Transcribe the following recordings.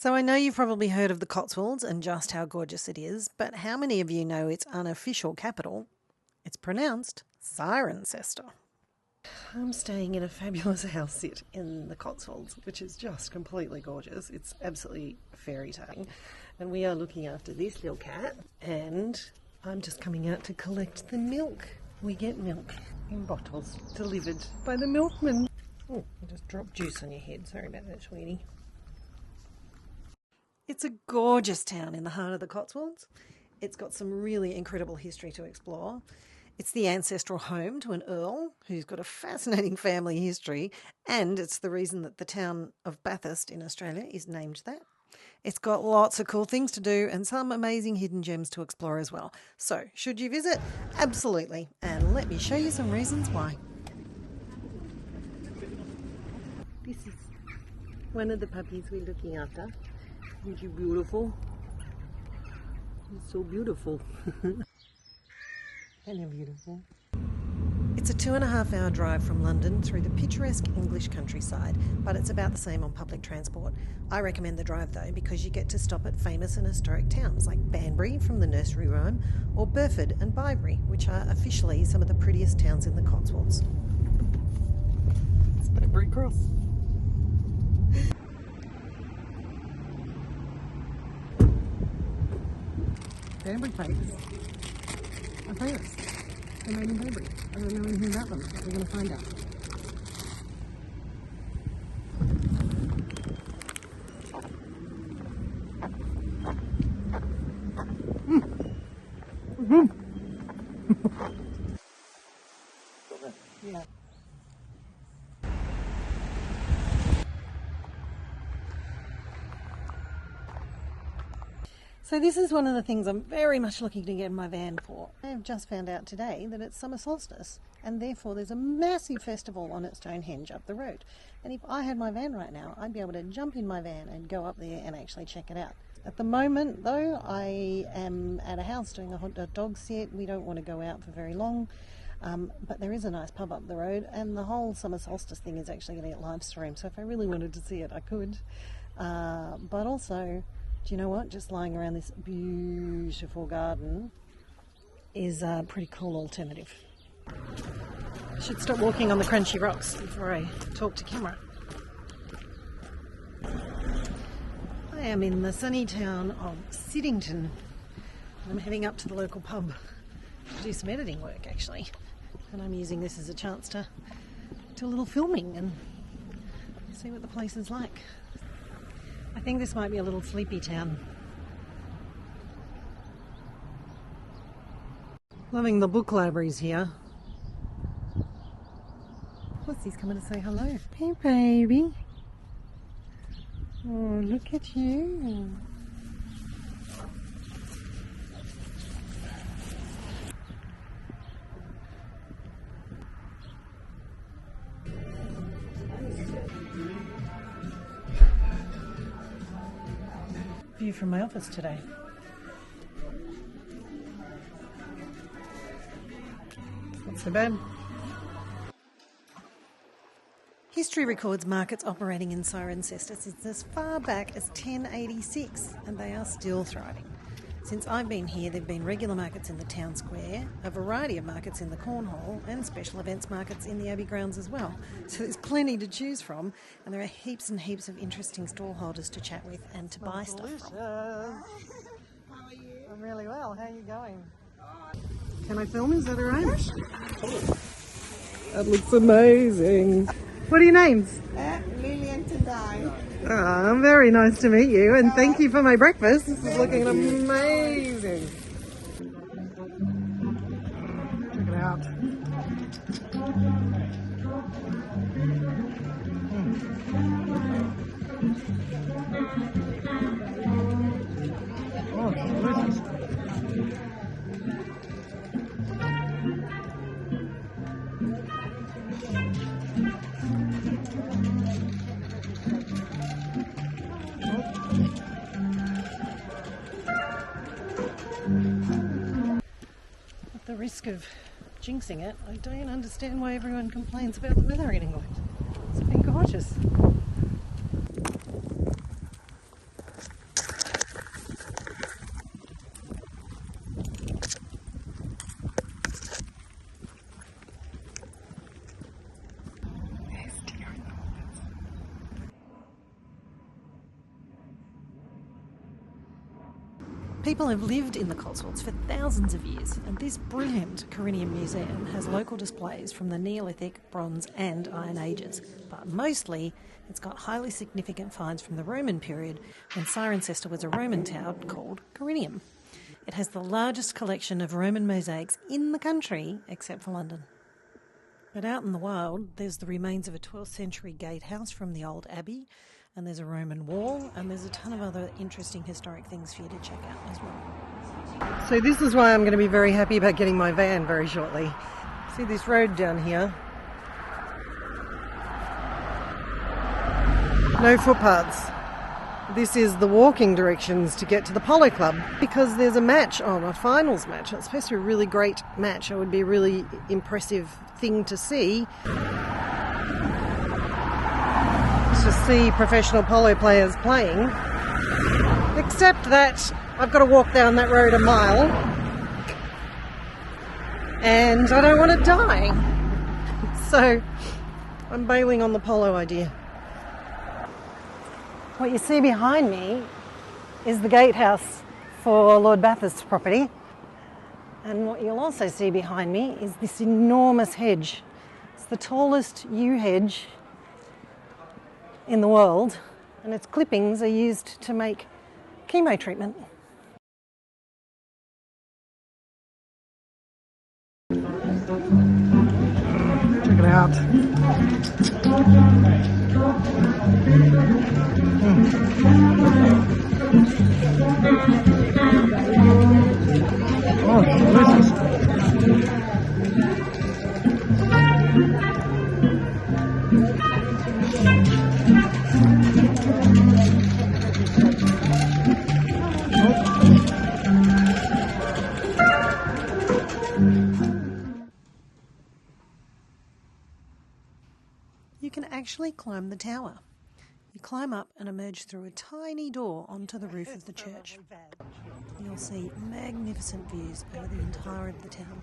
So I know you've probably heard of the Cotswolds and just how gorgeous it is, but how many of you know its unofficial capital? It's pronounced Cirencester. I'm staying in a fabulous house sit in the Cotswolds, which is just completely gorgeous. It's absolutely fairy tale. And we are looking after this little cat, and I'm just coming out to collect the milk. We get milk in bottles delivered by the milkman. Oh, I just dropped juice on your head. Sorry about that, sweetie. It's a gorgeous town in the heart of the Cotswolds. It's got some really incredible history to explore. It's the ancestral home to an earl who's got a fascinating family history, and it's the reason that the town of Bathurst in Australia is named that. It's got lots of cool things to do and some amazing hidden gems to explore as well. So, should you visit? Absolutely. And let me show you some reasons why. This is one of the puppies we're looking after. Isn't you beautiful? You're so beautiful. And you're beautiful. It's a 2.5-hour drive from London through the picturesque English countryside, but it's about the same on public transport. I recommend the drive though because you get to stop at famous and historic towns like Banbury from the nursery rhyme, or Burford and Bibury, which are officially some of the prettiest towns in the Cotswolds. It's Banbury Cross. Banbury fakes are famous. They're made in Banbury. I don't know anything about them, but we're going to find out. Yeah. So this is one of the things I'm very much looking to get in my van for. I've just found out today that it's summer solstice, and therefore there's a massive festival on at Stonehenge up the road. And if I had my van right now, I'd be able to jump in my van and go up there and actually check it out. At the moment though, I am at a house doing a dog sit. We don't want to go out for very long, but there is a nice pub up the road, and the whole summer solstice thing is actually going to get live streamed, so if I really wanted to see it I could. But also, do you know what? Just lying around this beautiful garden is a pretty cool alternative. I should stop walking on the crunchy rocks before I talk to camera. I am in the sunny town of Cirencester. I'm heading up to the local pub to do some editing work actually. And I'm using this as a chance to do a little filming and see what the place is like. I think this might be a little sleepy town. Loving the book libraries here. Pussy's coming to say hello. Hey baby. Oh, look at you. View from my office today. Not so bad. History records markets operating in Cirencester since as far back as 1086, and they are still thriving. Since I've been here, there have been regular markets in the town square, a variety of markets in the Corn Hall, and special events markets in the Abbey grounds as well. So there's plenty to choose from, and there are heaps and heaps of interesting stallholders to chat with and to buy stuff from. How are you? I'm really well. How are you going? Can I film? Is that all right? That looks amazing. What are your names? Lily and Tendai. Oh, very nice to meet you, and thank you for my breakfast. This is looking amazing. Check it out. Oh, delicious. At the risk of jinxing it, I don't understand why everyone complains about the weather in England. It's been gorgeous. People have lived in the Cotswolds for thousands of years, and this brilliant Cirencester Museum has local displays from the Neolithic, Bronze and Iron Ages, but mostly it's got highly significant finds from the Roman period when Cirencester was a Roman town called Cirencester. It has the largest collection of Roman mosaics in the country except for London. But out in the wild, there's the remains of a 12th century gatehouse from the old abbey, and there's a Roman wall, and there's a ton of other interesting historic things for you to check out as well. So this is why I'm going to be very happy about getting my van very shortly. See this road down here? No footpaths. This is the walking directions to get to the polo club, because there's a match on, a finals match. It's supposed to be a really great match. It would be a really impressive thing to see professional polo players playing, except that I've got to walk down that road a mile and I don't want to die, so I'm bailing on the polo idea. What you see behind me is the gatehouse for Lord Bathurst's property, and what you'll also see behind me is this enormous hedge. It's the tallest yew hedge in the world, and its clippings are used to make chemo treatment. Check it out. Oh, delicious. You can actually climb the tower. You climb up and emerge through a tiny door onto the roof of the church. You'll see magnificent views over the entire of the town.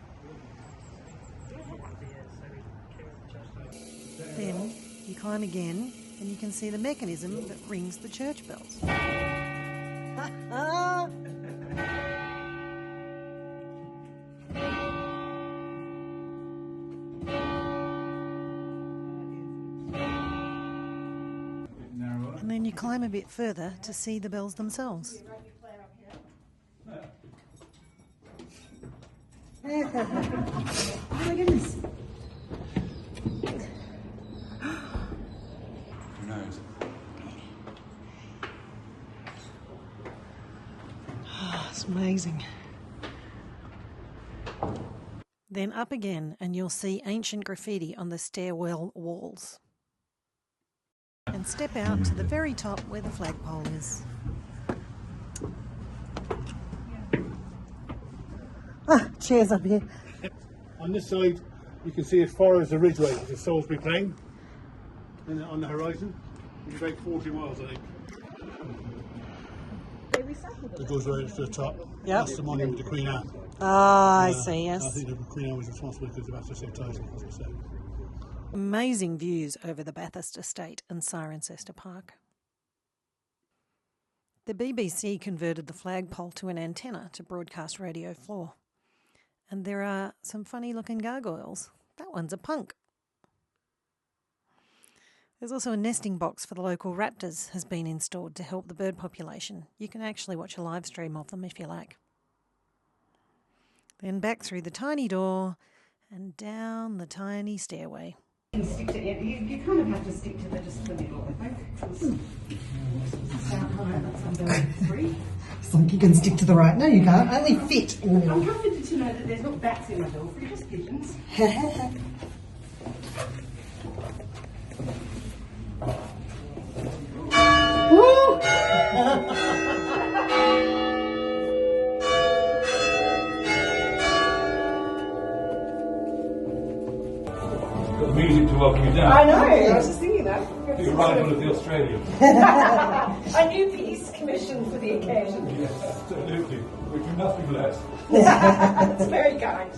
Then you climb again and you can see the mechanism that rings the church bells. And then you climb a bit further to see the bells themselves. Oh my goodness. Oh, it's amazing. Then up again and you'll see ancient graffiti on the stairwell walls. And step out to the very top where the flagpole is. Chairs up here. On this side, you can see as far as the Ridgeway, the Salisbury Plain, and on the horizon. It's about 40 miles, I think. It goes right to the top. Yep. That's the monument to Queen Anne. Ah, I see, yes. I think the Queen Anne was responsible because the Bathurst title, as I said. Amazing views over the Bathurst estate and Cirencester Park. The BBC converted the flagpole to an antenna to broadcast Radio 4. And there are some funny looking gargoyles. That one's a punk. There's also a nesting box for the local raptors has been installed to help the bird population. You can actually watch a live stream of them if you like. Then back through the tiny door and down the tiny stairway. You kind of have to stick to just the middle, I think. It's like you can stick to the right. No, you can't. Only fit in the middle. I'm comforted to know that there's not bats in my door, they're just pigeons. Woo! Music to welcome you down. I know, I was just thinking that. You're rival of the Australians. A new piece commissioned for the occasion. Yes, absolutely. We do nothing less. That's very kind.